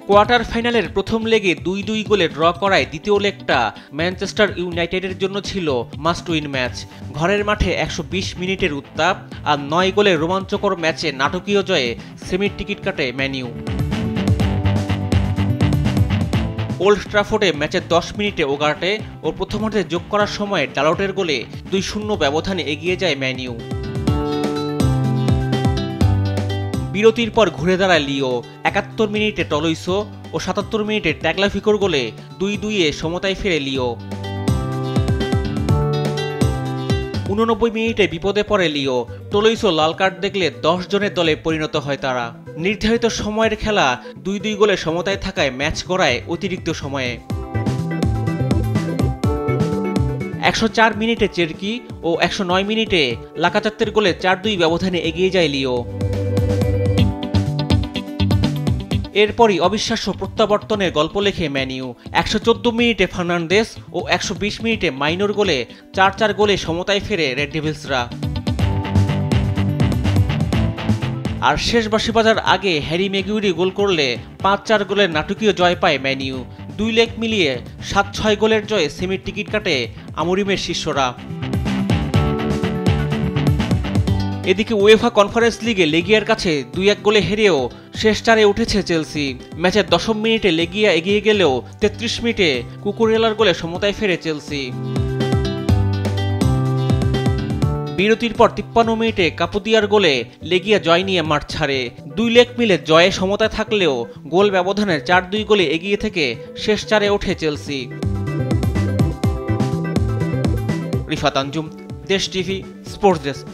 Quarter ফাইনালের প্রথম লেগে ২-২ গোলে ড্র করায় দ্বিতীয় লেগটা ম্যানচেস্টার ইউনাইটেডের জন্য ছিল মাস্ট উইন ম্যাচ। ঘরের মাঠে ১২০ মিনিটের উত্তাপ আর ৯ গোলের রোমাঞ্চকর ম্যাচে নাটকীয় জয়ে সেমির টিকিট কাটে ম্যান ইউ। ওল্ড ট্রাফোর্ডে ম্যাচের ১০ মিনিটে ওগার্টে ও প্রথমার্ধে যোগ করার সময় ডালটের গোলে ২-০ ব্যবধানে এগিয়ে যায় ম্যান ইউ। বিরতির পর ঘুরে দাঁড়ায় লিও। ৭১ মিনিটে টলইসো ও ৭৭ মিনিটে ট্যাগলাফিকোর গোলে ২-২ সমতায় ফেরে লিও। ৮৯ মিনিটে বিপদে পড়ে লিও। টলইসো লাল কার্ড দেখলে ১০ জনের দলে পরিণত হয় তারা। নির্ধারিত সময়ের খেলা ২-২ গোলে সমতায় থাকায় ম্যাচ গড়ায় অতিরিক্ত সময়ে। ১০৪ মিনিটে চেরকি ও ১০৯ মিনিটে লাকাচাত্তের গোলে ৪-২ ব্যবধানে এগিয়ে যায় লিও। এরপরই অবিশ্বাস্য প্রত্যাবর্তনের গল্প লেখে ম্যান ইউ। ১১৪ মিনিটে ফার্নান্দেস ও ১২০ মিনিটে মাইনোর গোলে ৪-৪ গোলে সমতায় ফেরে রেড ডেভিলসরা। আর শেষ বাঁশি বাজার আগে হ্যারি ম্যাগুইরি গোল করলে ৫-৪ গোলের নাটকীয় জয় পায় ম্যান ইউ। ২ লেগ মিলিয়ে ৭-৬ গোলের জয়ে সেমির টিকিট কাটে আমরিমের শিষ্যরা। এদিকে উয়েফা কনফারেন্স লিগে লেগিয়ার কাছে ২-১ গোলে হেরেও শেষ চারে উঠেছে চেলসি। ম্যাচের ১০ মিনিটে লেগিয়া এগিয়ে গেলেও ৩৩ মিনিটে কুকুরেলার গোলে সমতায় ফেরে চেলসি। বিরতির পর ৫৩ মিনিটে কাপুদিয়ার গোলে লেগিয়া জয় নিয়ে মাঠ ছাড়ে। ২ লেগ মিলে জয়ে সমতায় থাকলেও গোল ব্যবধানে ৪-২ গোলে এগিয়ে থেকে শেষ চারে ওঠে চেলসি। রিফাত আঞ্জুম, দেশ টিভি, স্পোর্টস ডেস্ক।